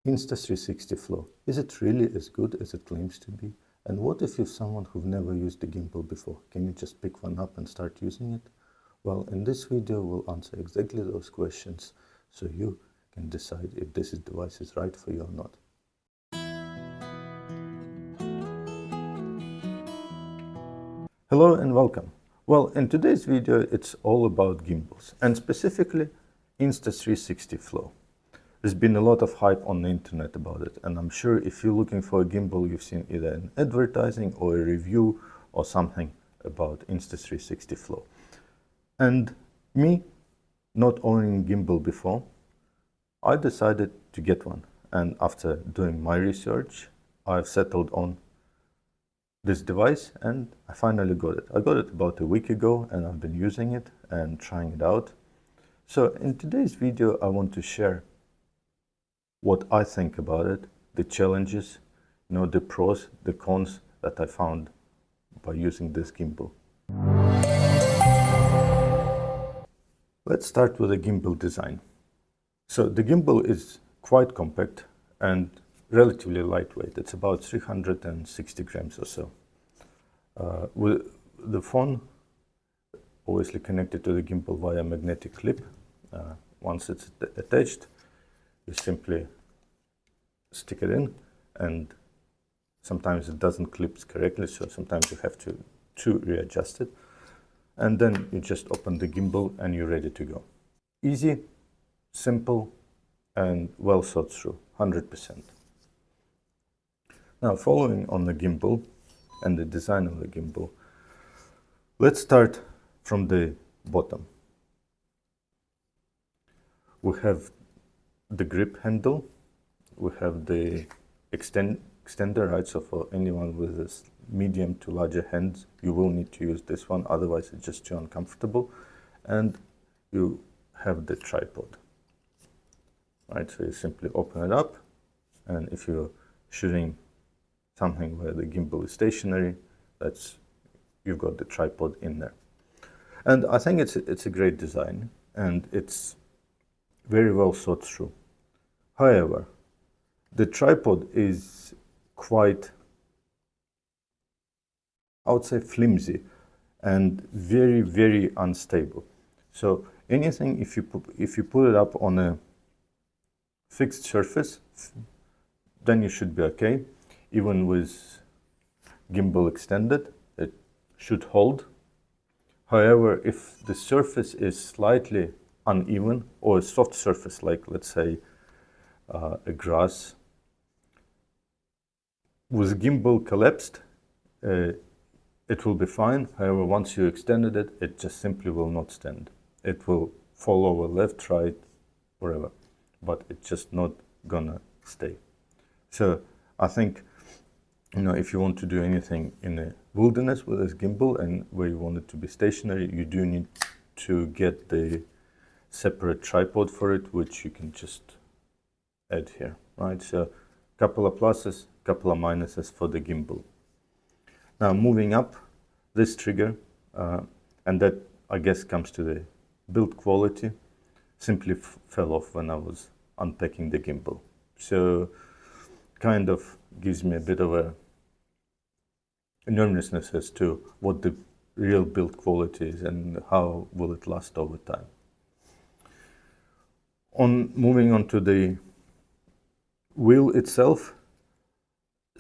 Insta 360 Flow. Is it really as good as it claims to be? And what if you're someone who've never used a gimbal before? Can you just pick one up and start using it? Well, in this video, we'll answer exactly those questions so you can decide if this device is right for you or not. Hello and welcome. Well, in today's video, it's all about gimbals and specifically Insta 360 Flow. There's been a lot of hype on the internet about it, and I'm sure if you're looking for a gimbal, you've seen either an advertising or a review or something about Insta 360 Flow. And me, not owning gimbal before, I decided to get one. And after doing my research, I've settled on this device and I finally got it. I got it about a week ago and I've been using it and trying it out. So in today's video, I want to share what I think about it, the challenges, the pros, the cons that I found by using this gimbal. Let's start with the gimbal design. So the gimbal is quite compact and relatively lightweight. It's about 360 grams or so. With the phone obviously connected to the gimbal via magnetic clip. Once it's attached, you simply stick it in, and sometimes it doesn't clip correctly, so sometimes you have to readjust it. And then you just open the gimbal and you're ready to go. Easy, simple, and well thought through, 100%. Now, following on the gimbal and the design of the gimbal, let's start from the bottom. We have the grip handle, we have the extender, right? So for anyone with this medium to larger hands, you will need to use this one, otherwise it's just too uncomfortable. And you have the tripod, right? So you simply open it up, and if you're shooting something where the gimbal is stationary, you've got the tripod in there. And I think it's a great design and it's very well thought through. However, the tripod is quite, I would say, flimsy and very, very unstable. So anything, if you put it up on a fixed surface, then you should be okay. Even with gimbal extended, it should hold. However, if the surface is slightly uneven or a soft surface, like let's say a grass, with gimbal collapsed, it will be fine. However, once you extended it, it just simply will not stand. It will fall over left, right, wherever, but it's just not gonna stay. So I think, if you want to do anything in the wilderness with this gimbal and where you want it to be stationary, you do need to get the separate tripod for it, which you can just add here, right? So a couple of pluses, couple of minuses for the gimbal. Now moving up, this trigger, and that I guess comes to the build quality, simply fell off when I was unpacking the gimbal. So kind of gives me a bit of a nervousness as to what the real build quality is and how will it last over time. Moving on to the wheel itself,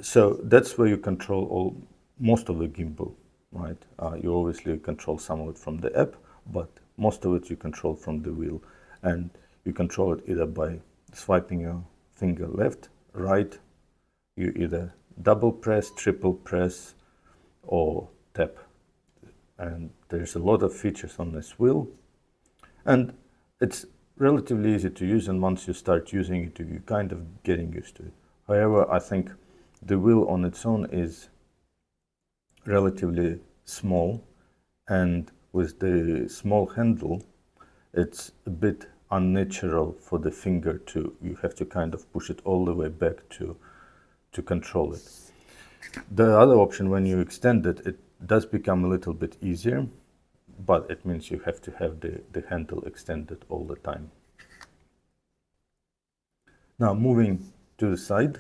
so that's where you control most of the gimbal, right? You obviously control some of it from the app, but most of it you control from the wheel, and you control it either by swiping your finger left, right. You either double press, triple press, or tap. And there's a lot of features on this wheel, and it's relatively easy to use, and once you start using it, you're kind of getting used to it. However, I think the wheel on its own is relatively small, and with the small handle, it's a bit unnatural for the finger you have to kind of push it all the way back to control it. The other option, when you extend it, it does become a little bit easier, but it means you have to have the handle extended all the time. Now moving to the side,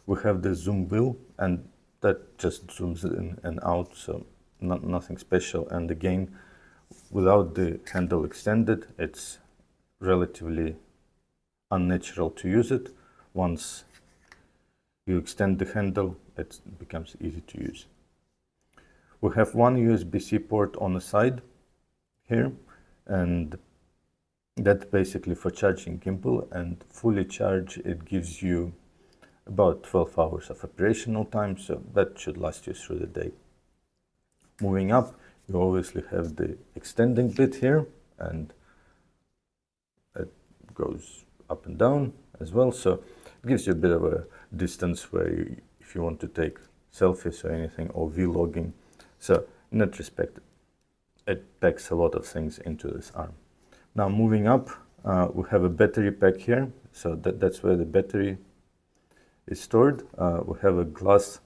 we have the zoom wheel, and that just zooms in and out, so nothing special. And again, without the handle extended, it's relatively unnatural to use it. Once you extend the handle, it becomes easy to use. We have one USB-C port on the side here, and that's basically for charging gimbal, and fully charged it gives you about 12 hours of operational time, so that should last you through the day. Moving up, you obviously have the extending bit here, and it goes up and down as well, so it gives you a bit of a distance where if you want to take selfies or anything, or vlogging. So in that respect, it packs a lot of things into this arm. Now moving up, we have a battery pack here, so that's where the battery is stored. We have a glass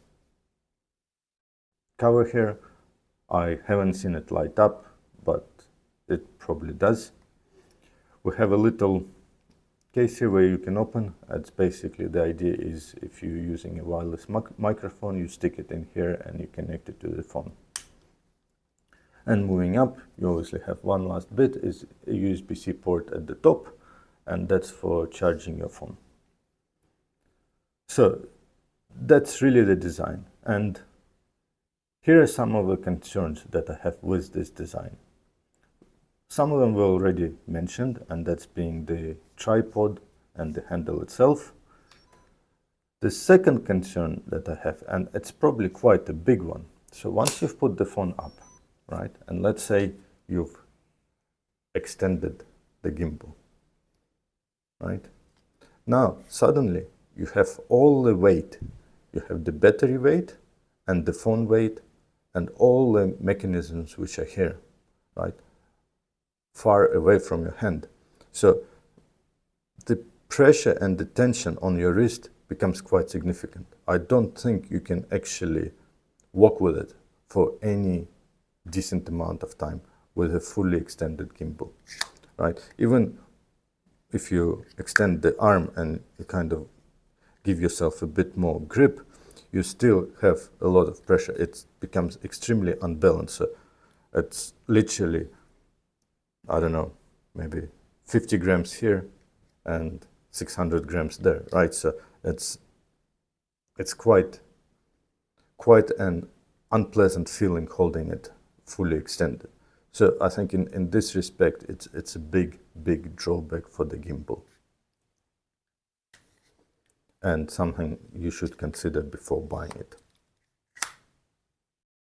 cover here. I haven't seen it light up, but it probably does. We have a little case here where you can open. It's basically, the idea is if you're using a wireless microphone, you stick it in here and you connect it to the phone. And moving up, you obviously have one last bit, is a USB-C port at the top, and that's for charging your phone. So that's really the design. And here are some of the concerns that I have with this design. Some of them were already mentioned, and that's being the tripod and the handle itself. The second concern that I have, and it's probably quite a big one. So once you've put the phone up, right, and let's say you've extended the gimbal, right? Now, suddenly, you have all the weight. You have the battery weight and the phone weight and all the mechanisms which are here, right, far away from your hand. So the pressure and the tension on your wrist becomes quite significant. I don't think you can actually walk with it for any decent amount of time with a fully extended gimbal, right? Even if you extend the arm and you kind of give yourself a bit more grip, you still have a lot of pressure. It becomes extremely unbalanced. So it's literally, I don't know, maybe 50 grams here and 600 grams there, right? So it's quite an unpleasant feeling holding it fully extended. So I think in this respect, it's a big drawback for the gimbal, and something you should consider before buying it.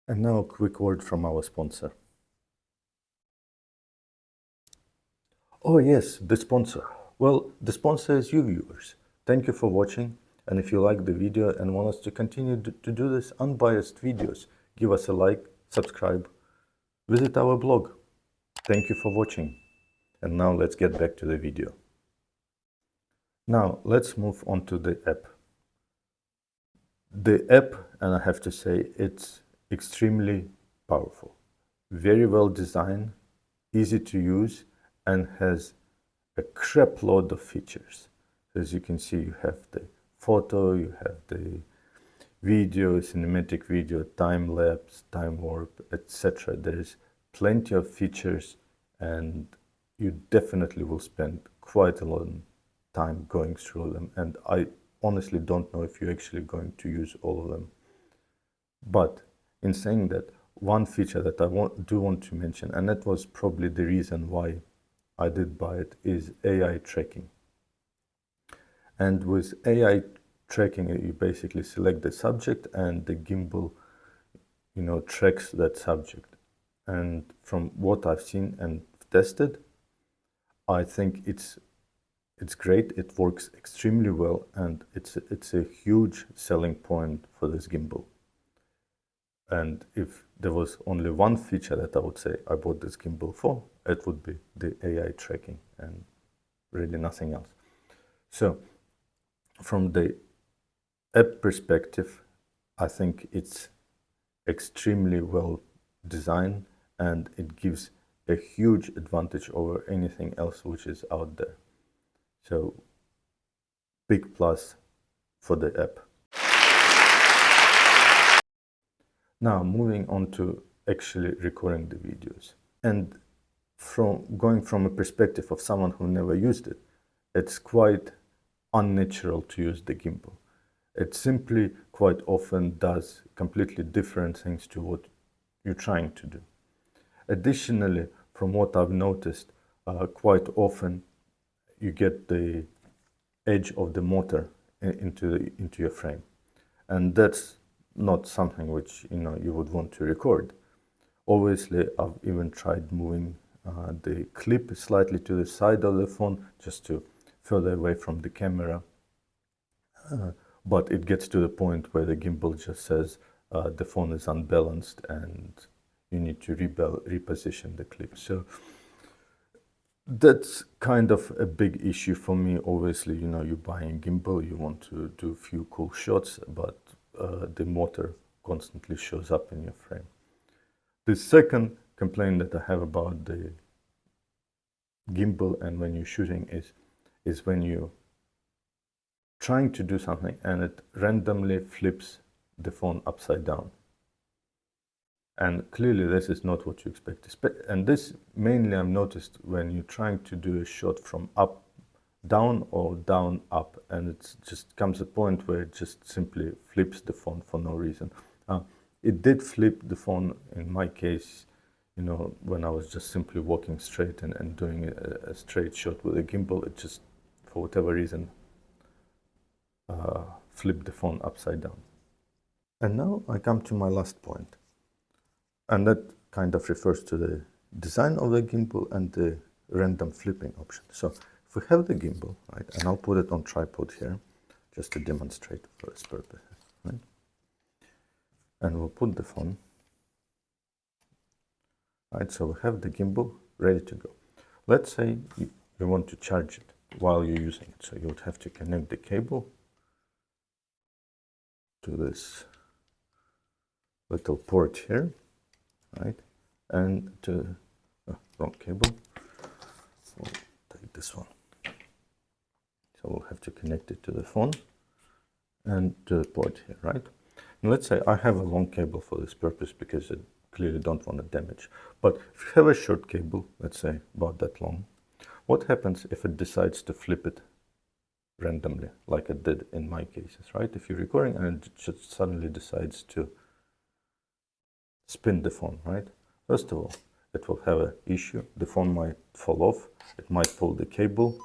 And now a quick word from our sponsor. Oh yes, the sponsor. Well, the sponsor is you viewers. Thank you for watching, and if you like the video and want us to continue to do this unbiased videos, give us a like, subscribe, visit our blog. Thank you for watching. And now let's get back to the video. Now let's move on to the app. The app, and I have to say, it's extremely powerful. Very well designed, easy to use, and has a crap load of features. As you can see, you have the photo, you have the video, cinematic video, time lapse, time warp, etc. There's plenty of features, and you definitely will spend quite a lot of time going through them, and I honestly don't know if you're actually going to use all of them. But in saying that, one feature that I do want to mention, and that was probably the reason why I did buy it, is AI tracking. And with AI tracking, you basically select the subject and the gimbal, tracks that subject. And from what I've seen and tested, I think it's great. It works extremely well, and it's a huge selling point for this gimbal. And if there was only one feature that I would say I bought this gimbal for, it would be the AI tracking, and really nothing else. So from the app perspective, I think it's extremely well designed, and it gives a huge advantage over anything else which is out there. So big plus for the app. Now moving on to actually recording the videos. And going from a perspective of someone who never used it, it's quite unnatural to use the gimbal. It simply quite often does completely different things to what you're trying to do. Additionally, from what I've noticed, quite often you get the edge of the motor into your frame, and that's not something which you would want to record. Obviously, I've even tried moving the clip slightly to the side of the phone just to further away from the camera, but it gets to the point where the gimbal just says the phone is unbalanced and you need to reposition the clip. So that's kind of a big issue for me. Obviously, you're buying gimbal, you want to do a few cool shots, but the motor constantly shows up in your frame. The second complaint that I have about the gimbal and when you're shooting is when you're trying to do something and it randomly flips the phone upside down. And clearly this is not what you expect. And this mainly I've noticed when you're trying to do a shot from up down or down up, and it just comes a point where it just simply flips the phone for no reason. It did flip the phone in my case, when I was just simply walking straight and doing a straight shot with a gimbal. It just, for whatever reason, flipped the phone upside down. And now I come to my last point. And that kind of refers to the design of the gimbal and the random flipping option. So if we have the gimbal, right, and I'll put it on tripod here, just to demonstrate for its purpose, right? And we'll put the phone, right? So we have the gimbal ready to go. Let's say you want to charge it while you're using it. So you would have to connect the cable to this little port here, right? And to wrong cable, we'll take this one. So we'll have to connect it to the phone and to the port here, right? And let's say I have a long cable for this purpose because I clearly don't want to damage. But if you have a short cable, let's say about that long, what happens if it decides to flip it randomly, like it did in my cases, right? If you're recording and it just suddenly decides to spin the phone, right? First of all, it will have an issue. The phone might fall off, it might pull the cable,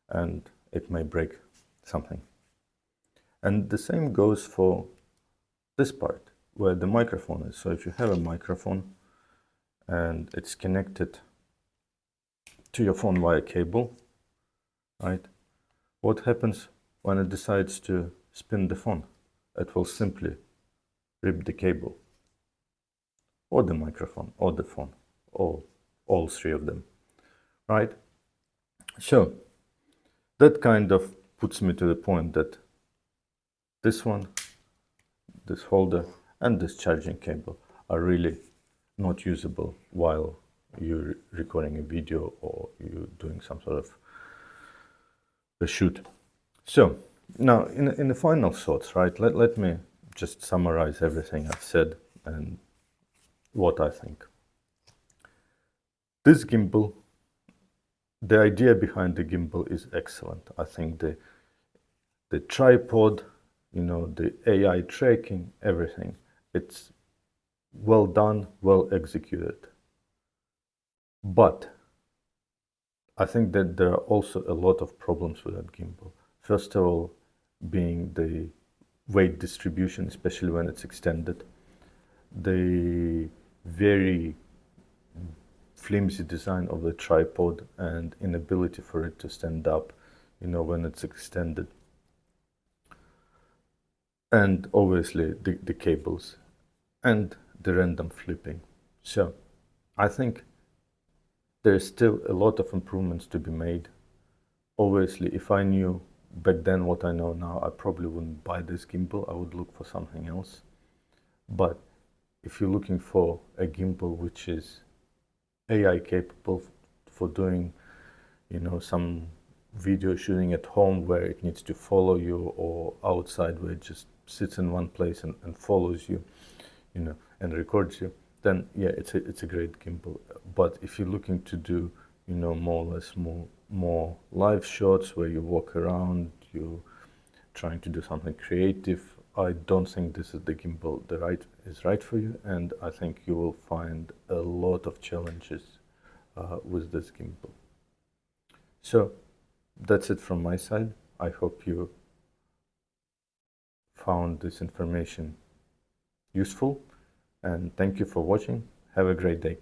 and it may break something. And the same goes for this part, where the microphone is. So if you have a microphone and it's connected to your phone via cable, right? What happens when it decides to spin the phone? It will simply rip the cable, or the microphone, or the phone, or all three of them, right? So that kind of puts me to the point that this one, this holder, and this charging cable are really not usable while you're recording a video or you're doing some sort of a shoot. So now in the final thoughts, right, let me just summarize everything I've said and what I think. This gimbal, the idea behind the gimbal is excellent. I think the tripod, the AI tracking, everything, it's well done, well executed. But I think that there are also a lot of problems with that gimbal. First of all, being the weight distribution, especially when it's extended, the very flimsy design of the tripod and inability for it to stand up, when it's extended, and obviously the cables and the random flipping. So I think there's still a lot of improvements to be made. Obviously, if I knew back then what I know now, I probably wouldn't buy this gimbal. I would look for something else. But if you're looking for a gimbal which is AI capable for doing, some video shooting at home where it needs to follow you, or outside where it just sits in one place and follows you, and records you, then yeah, it's a great gimbal. But if you're looking to do, more or less more live shots where you walk around, you trying to do something creative, I don't think this is the gimbal is right for you, and I think you will find a lot of challenges with this gimbal. So that's it from my side. I hope you found this information useful, and thank you for watching. Have a great day.